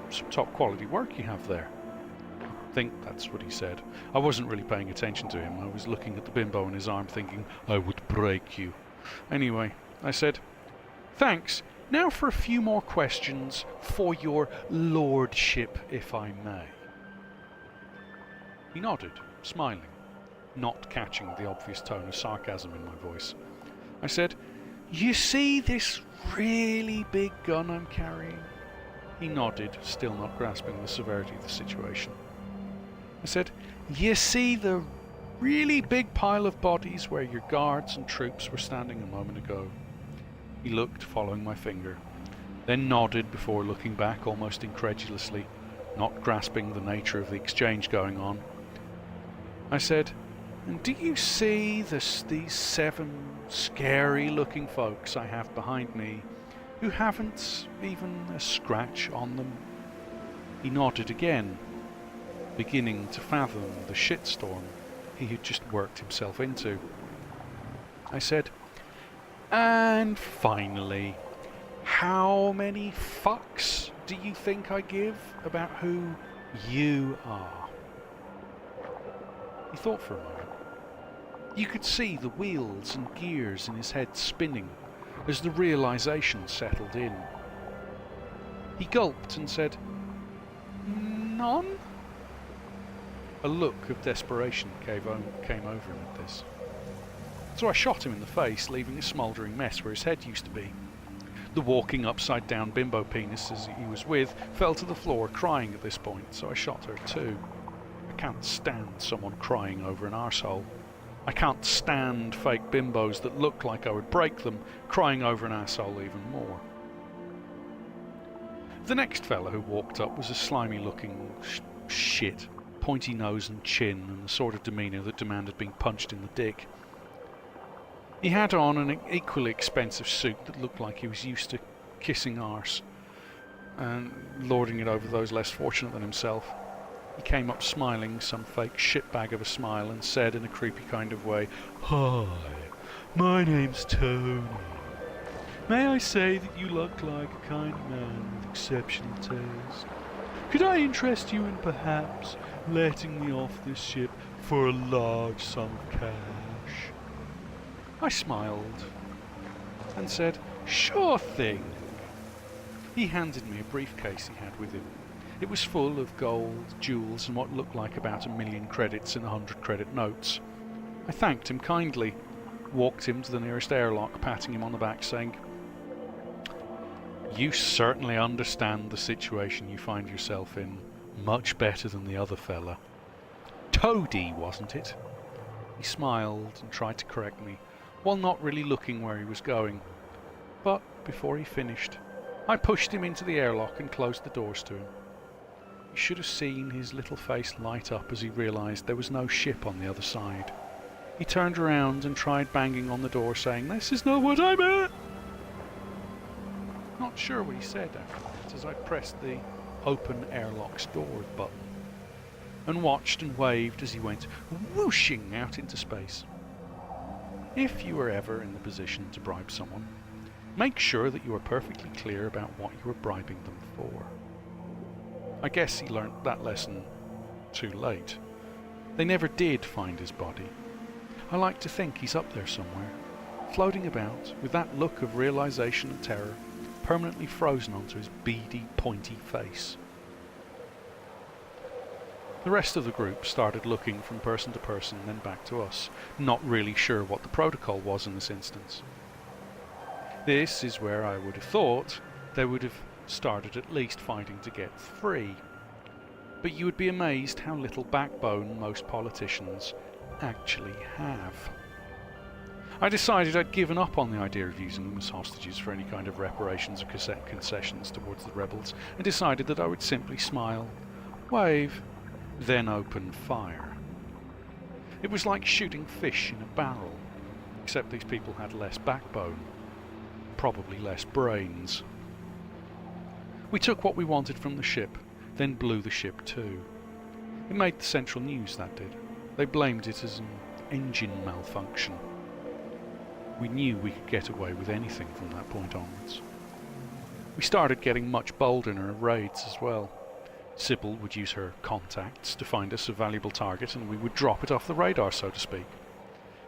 some top quality work you have there." I think that's what he said. I wasn't really paying attention to him. I was looking at the bimbo on his arm thinking, I would break you. Anyway, I said, "Thanks. Now for a few more questions for your lordship, if I may." He nodded, smiling, not catching the obvious tone of sarcasm in my voice. I said, "You see this really big gun I'm carrying?" He nodded, still not grasping the severity of the situation. I said, "You see the really big pile of bodies where your guards and troops were standing a moment ago?" He looked, following my finger, then nodded before looking back almost incredulously, not grasping the nature of the exchange going on. I said, "And do you see these 7 scary-looking folks I have behind me who haven't even a scratch on them?" He nodded again, beginning to fathom the shitstorm he had just worked himself into. I said, "And finally, how many fucks do you think I give about who you are?" He thought for a moment. You could see the wheels and gears in his head spinning as the realization settled in. He gulped and said, "None?" A look of desperation came over him at this. So I shot him in the face, leaving a smouldering mess where his head used to be. The walking upside-down bimbo penis as he was with fell to the floor crying at this point, so I shot her too. I can't stand someone crying over an arsehole. I can't stand fake bimbos that look like I would break them, crying over an arsehole even more. The next fella who walked up was a slimy-looking shit. Pointy nose and chin, and the sort of demeanour that demanded being punched in the dick. He had on an equally expensive suit that looked like he was used to kissing arse and lording it over those less fortunate than himself. He came up smiling, some fake shitbag of a smile, and said in a creepy kind of way, "Hi, my name's Tony. May I say that you look like a kind man with exceptional taste? Could I interest you in perhaps letting me off this ship for a large sum of cash?" I smiled and said, "Sure thing." He handed me a briefcase he had with him. It was full of gold, jewels, and what looked like about 1,000,000 credits in 100-credit notes. I thanked him kindly, walked him to the nearest airlock, patting him on the back, saying, "You certainly understand the situation you find yourself in much better than the other fella. Toady, wasn't it?" He smiled and tried to correct me, while not really looking where he was going. But before he finished, I pushed him into the airlock and closed the doors to him. You should have seen his little face light up as he realised there was no ship on the other side. He turned around and tried banging on the door, saying, "This is not what I meant." Not sure what he said after that, as I pressed the open airlock's door button and watched and waved as he went whooshing out into space. If you are ever in the position to bribe someone, make sure that you are perfectly clear about what you are bribing them for. I guess he learnt that lesson too late. They never did find his body. I like to think he's up there somewhere, floating about with that look of realization and terror permanently frozen onto his beady, pointy face. The rest of the group started looking from person to person, then back to us, not really sure what the protocol was in this instance. This is where I would have thought they would have started at least fighting to get free. But you would be amazed how little backbone most politicians actually have. I decided I'd given up on the idea of using them as hostages for any kind of reparations or concessions towards the rebels, and decided that I would simply smile, wave, then open fire. It was like shooting fish in a barrel, except these people had less backbone, probably less brains. We took what we wanted from the ship, then blew the ship too. It made the central news, that did. They blamed it as an engine malfunction. We knew we could get away with anything from that point onwards. We started getting much bolder in our raids as well. Sybil would use her contacts to find us a valuable target, and we would drop it off the radar, so to speak.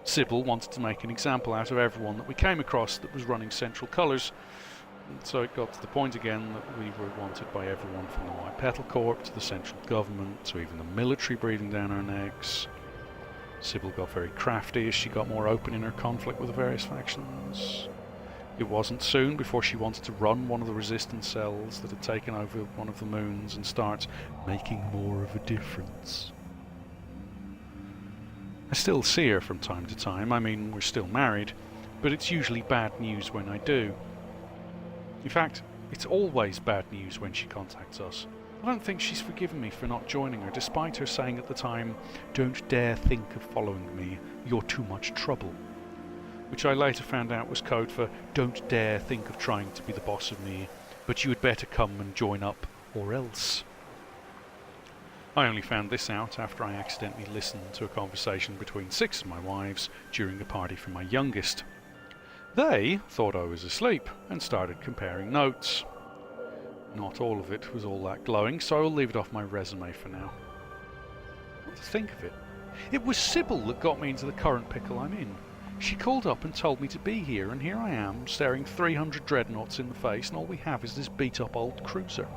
Sybil wanted to make an example out of everyone that we came across that was running Central Colours, and so it got to the point again that we were wanted by everyone from the White Petal Corps to the central government to even the military breathing down our necks. Sybil got very crafty as she got more open in her conflict with the various factions. It wasn't soon before she wanted to run one of the resistance cells that had taken over one of the moons and start making more of a difference. I still see her from time to time. I mean, we're still married, but it's usually bad news when I do. In fact, it's always bad news when she contacts us. I don't think she's forgiven me for not joining her, despite her saying at the time, "Don't dare think of following me, you're too much trouble." Which I later found out was code for "Don't dare think of trying to be the boss of me, but you had better come and join up, or else." I only found this out after I accidentally listened to a conversation between 6 of my wives during a party for my youngest. They thought I was asleep and started comparing notes. Not all of it was all that glowing, so I'll leave it off my resume for now. What to think of it? It was Sybil that got me into the current pickle I'm in. She called up and told me to be here, and here I am, staring 300 dreadnoughts in the face, and all we have is this beat-up old cruiser.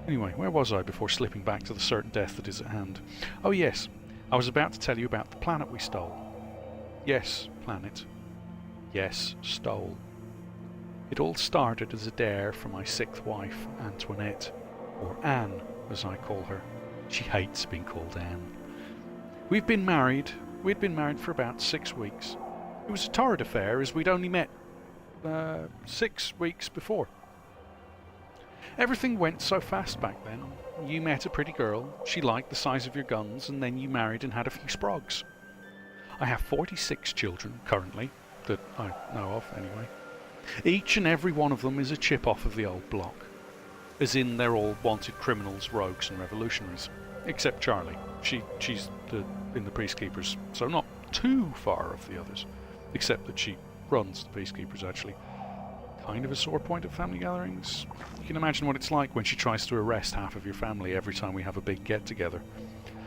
Anyway, where was I before slipping back to the certain death that is at hand? Oh yes, I was about to tell you about the planet we stole. Yes, planet. Yes, stole. It all started as a dare for my 6th wife, Antoinette, or Anne, as I call her. She hates being called Anne. We'd been married for about 6 weeks. It was a torrid affair, as we'd only met 6 weeks before. Everything went so fast back then. You met a pretty girl, she liked the size of your guns, and then you married and had a few sprogs. I have 46 children currently, that I know of anyway. Each and every one of them is a chip off of the old block. As in, they're all wanted criminals, rogues and revolutionaries. Except Charlie. She's in the Peacekeepers, so not too far off the others. Except that she runs the Peacekeepers, actually. Kind of a sore point at family gatherings. You can imagine what it's like when she tries to arrest half of your family every time we have a big get-together.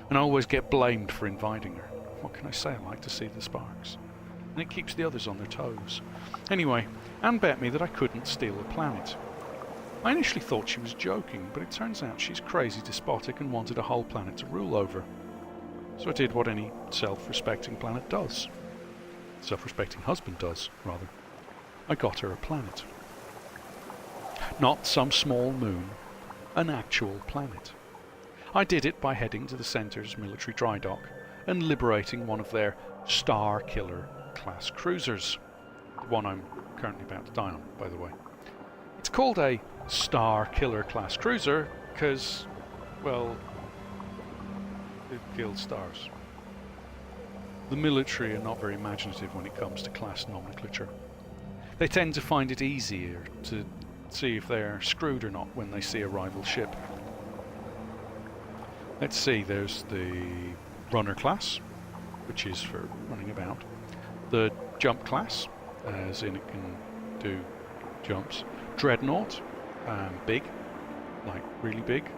And I always get blamed for inviting her. What can I say? I like to see the sparks. And it keeps the others on their toes. Anyway, Anne bet me that I couldn't steal a planet. I initially thought she was joking, but it turns out she's crazy despotic and wanted a whole planet to rule over. So I did what any self-respecting planet does. Self-respecting husband does, rather. I got her a planet. Not some small moon, an actual planet. I did it by heading to the centre's military dry dock and liberating one of their Star Killer class cruisers. The one I'm currently about to die on, by the way. It's called a Star Killer class cruiser because, well, it killed stars. The military are not very imaginative when it comes to class nomenclature. They tend to find it easier to see if they're screwed or not when they see a rival ship. Let's see, there's the runner class, which is for running about. The jump class, as in it can do jumps. Dreadnought, big, like really big,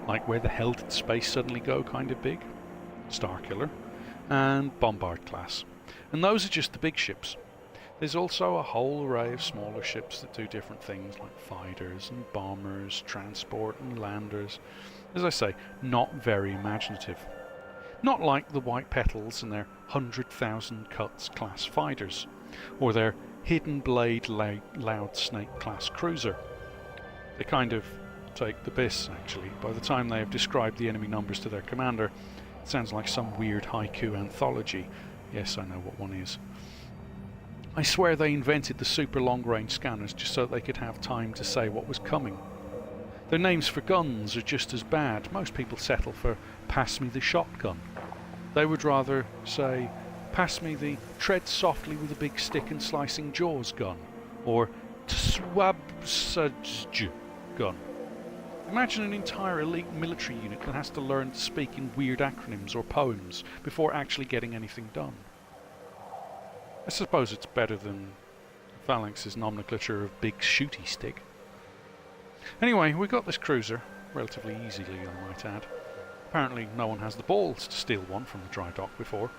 like where the hell did space suddenly go kind of big. Starkiller. And Bombard class. And those are just the big ships. There's also a whole array of smaller ships that do different things, like fighters and bombers, transport and landers. As I say, not very imaginative. Not like the White Petals and their 100,000 Cuts class fighters, or their Hidden Blade Loud Snake class cruiser. They kind of take the piss, actually. By the time they have described the enemy numbers to their commander, it sounds like some weird haiku anthology. Yes, I know what one is. I swear they invented the super long-range scanners just so they could have time to say what was coming. Their names for guns are just as bad. Most people settle for pass me the shotgun. They would rather say pass me the tread softly with a big stick and slicing jaws gun, or tswabsaj gun. Imagine an entire elite military unit that has to learn to speak in weird acronyms or poems before actually getting anything done. I suppose it's better than Phalanx's nomenclature of big shooty stick. Anyway, we got this cruiser, relatively easily I might add. Apparently no one has the balls to steal one from the dry dock before.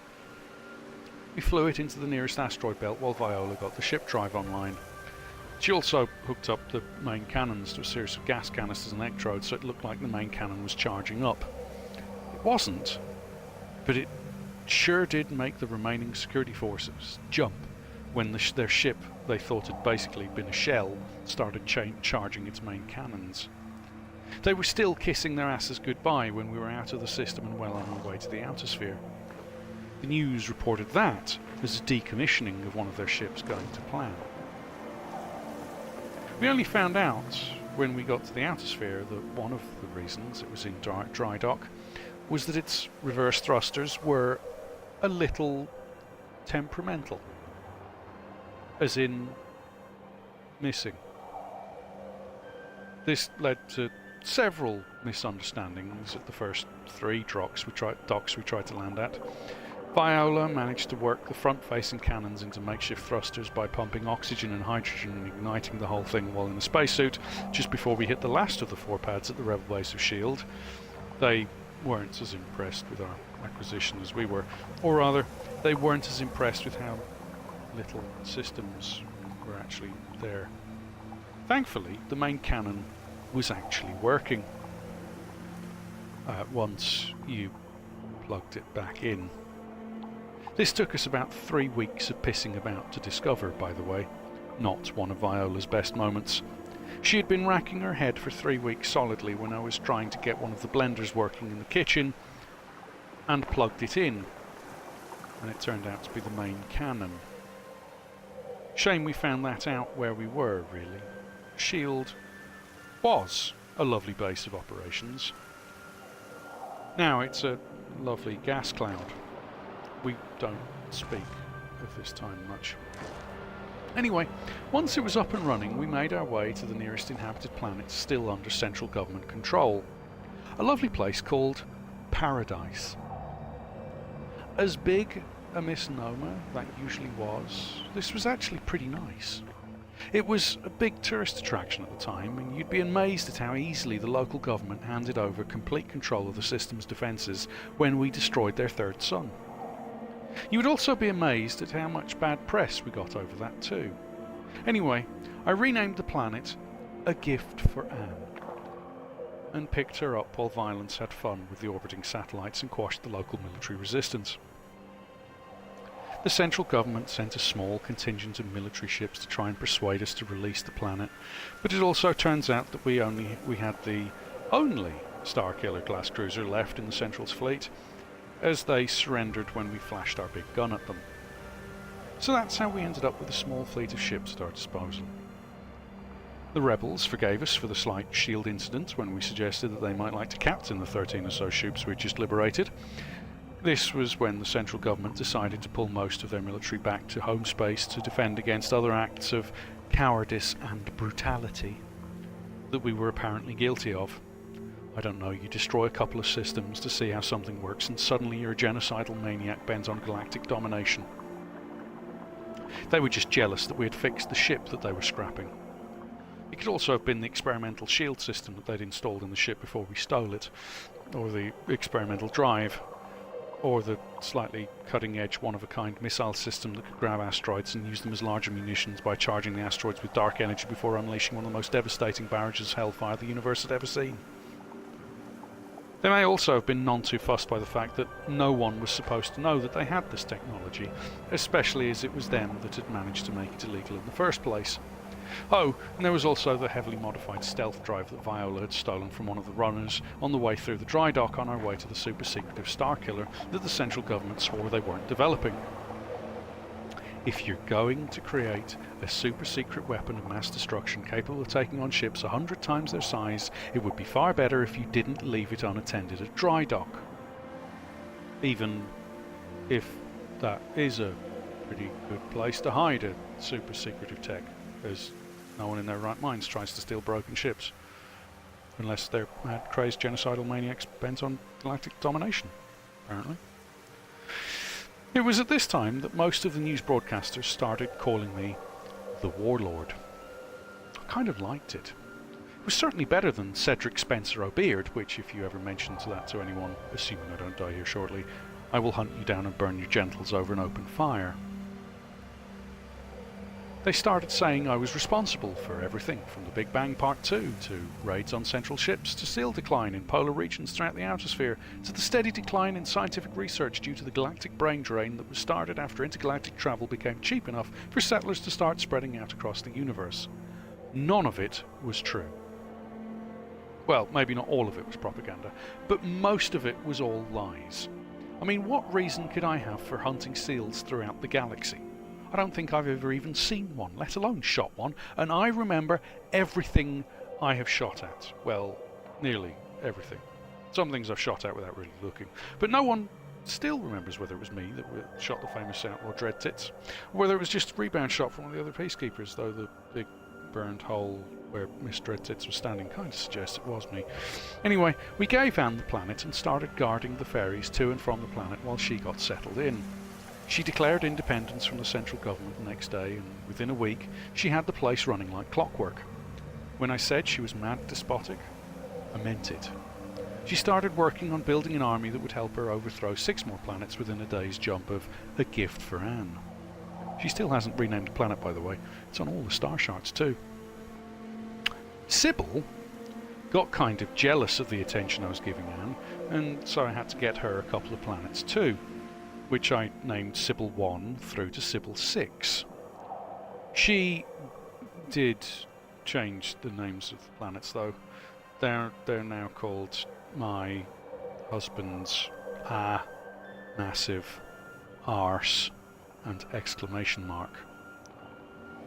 We flew it into the nearest asteroid belt while Viola got the ship drive online. She also hooked up the main cannons to a series of gas canisters and electrodes so it looked like the main cannon was charging up. It wasn't, but it sure did make the remaining security forces jump when their ship they thought had basically been a shell started charging its main cannons. They were still kissing their asses goodbye when we were out of the system and well on our way to the Outersphere. The news reported that as a decommissioning of one of their ships going to plan. We only found out when we got to the Outersphere that one of the reasons it was in dry dock was that its reverse thrusters were a little temperamental, as in missing. This led to several misunderstandings at the first 3 docks we tried to land at. Viola managed to work the front-facing cannons into makeshift thrusters by pumping oxygen and hydrogen and igniting the whole thing while in a spacesuit just before we hit the last of the 4 pads at the Rebel base of S.H.I.E.L.D. They weren't as impressed with our acquisition as we were, or rather, they weren't as impressed with how little systems were actually there. Thankfully, the main cannon was actually working once you plugged it back in. This took us about 3 weeks of pissing about to discover, by the way, not one of Viola's best moments. She had been racking her head for 3 weeks solidly when I was trying to get one of the blenders working in the kitchen and plugged it in, and it turned out to be the main cannon. Shame we found that out where we were, really. S.H.I.E.L.D. was a lovely base of operations. Now it's a lovely gas cloud. We don't speak of this time much. Anyway, once it was up and running, we made our way to the nearest inhabited planet still under central government control. A lovely place called Paradise. As big a misnomer that usually was, this was actually pretty nice. It was a big tourist attraction at the time, and you'd be amazed at how easily the local government handed over complete control of the system's defences when we destroyed their third sun. You would also be amazed at how much bad press we got over that too. Anyway, I renamed the planet A Gift for Anne, and picked her up while Violence had fun with the orbiting satellites and quashed the local military resistance. The central government sent a small contingent of military ships to try and persuade us to release the planet, but it also turns out that we had the only Starkiller class cruiser left in the Central's fleet, as they surrendered when we flashed our big gun at them. So that's how we ended up with a small fleet of ships at our disposal. The rebels forgave us for the slight S.H.I.E.L.D. incident when we suggested that they might like to captain the 13 or so ships we'd just liberated. This was when the central government decided to pull most of their military back to home space to defend against other acts of cowardice and brutality that we were apparently guilty of. I don't know, you destroy a couple of systems to see how something works and suddenly you're a genocidal maniac bent on galactic domination. They were just jealous that we had fixed the ship that they were scrapping. It could also have been the experimental shield system that they'd installed in the ship before we stole it, or the experimental drive, or the slightly cutting-edge, one-of-a-kind missile system that could grab asteroids and use them as larger munitions by charging the asteroids with dark energy before unleashing one of the most devastating barrages of hellfire the universe had ever seen. They may also have been none too fussed by the fact that no one was supposed to know that they had this technology, especially as it was them that had managed to make it illegal in the first place. Oh, and there was also the heavily modified stealth drive that Viola had stolen from one of the runners on the way through the dry dock on our way to the super-secretive Starkiller that the central government swore they weren't developing. If you're going to create a super-secret weapon of mass destruction capable of taking on ships 100 times their size, it would be far better if you didn't leave it unattended at dry dock. Even if that is a pretty good place to hide a super-secretive tech, as no one in their right minds tries to steal broken ships, unless they're mad, crazed, genocidal maniacs bent on galactic domination, apparently. It was at this time that most of the news broadcasters started calling me the Warlord. I kind of liked it. It was certainly better than Cedric Spencer O'Beard, which, if you ever mention that to anyone, assuming I don't die here shortly, I will hunt you down and burn your genitals over an open fire. They started saying I was responsible for everything from the Big Bang Part 2 to raids on central ships to seal decline in polar regions throughout the Outersphere to the steady decline in scientific research due to the galactic brain drain that was started after intergalactic travel became cheap enough for settlers to start spreading out across the universe. None of it was true. Well, maybe not all of it was propaganda, but most of it was all lies. I mean, what reason could I have for hunting seals throughout the galaxy? I don't think I've ever even seen one, let alone shot one, and I remember everything I have shot at. Well, nearly everything. Some things I've shot at without really looking. But no one still remembers whether it was me that shot the famous Outlaw Dread Tits, or whether it was just a rebound shot from one of the other peacekeepers, though the big burned hole where Miss Dread Tits was standing kind of suggests it was me. Anyway, we gave Anne the planet and started guarding the ferries to and from the planet while she got settled in. She declared independence from the central government the next day, and within a week she had the place running like clockwork. When I said she was mad despotic, I meant it. She started working on building an army that would help her overthrow 6 more planets within a day's jump of a gift for Anne. She still hasn't renamed the planet, by the way. It's on all the star charts too. Sybil got kind of jealous of the attention I was giving Anne, and so I had to get her a couple of planets too, which I named Sybil 1 through to Sybil 6. She did change the names of the planets though. They're now called my husband's massive arse and exclamation mark.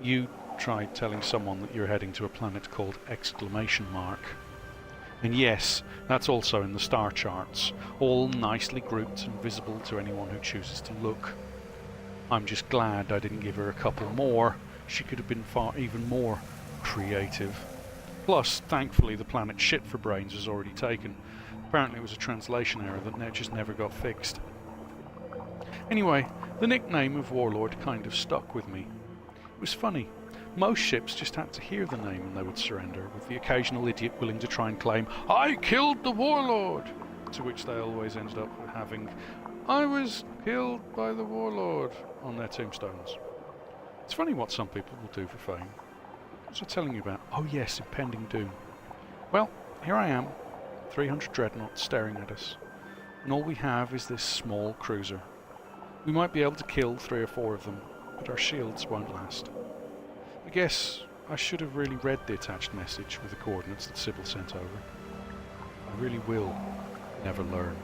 You tried telling someone that you're heading to a planet called exclamation mark. And yes, that's also in the star charts, all nicely grouped and visible to anyone who chooses to look. I'm just glad I didn't give her a couple more. She could have been even more creative. Plus, thankfully, the planet Shit for Brains was already taken. Apparently it was a translation error that just never got fixed. Anyway, the nickname of Warlord kind of stuck with me. It was funny. Most ships just had to hear the name and they would surrender, with the occasional idiot willing to try and claim, "I killed the Warlord!" To which they always ended up having, "I was killed by the Warlord," on their tombstones. It's funny what some people will do for fame. What was I telling you about? Oh yes, impending doom. Well, here I am, 300 dreadnoughts staring at us, and all we have is this small cruiser. We might be able to kill 3 or 4 of them, but our shields won't last. I guess I should have really read the attached message with the coordinates that Sybil sent over. I really will never learn.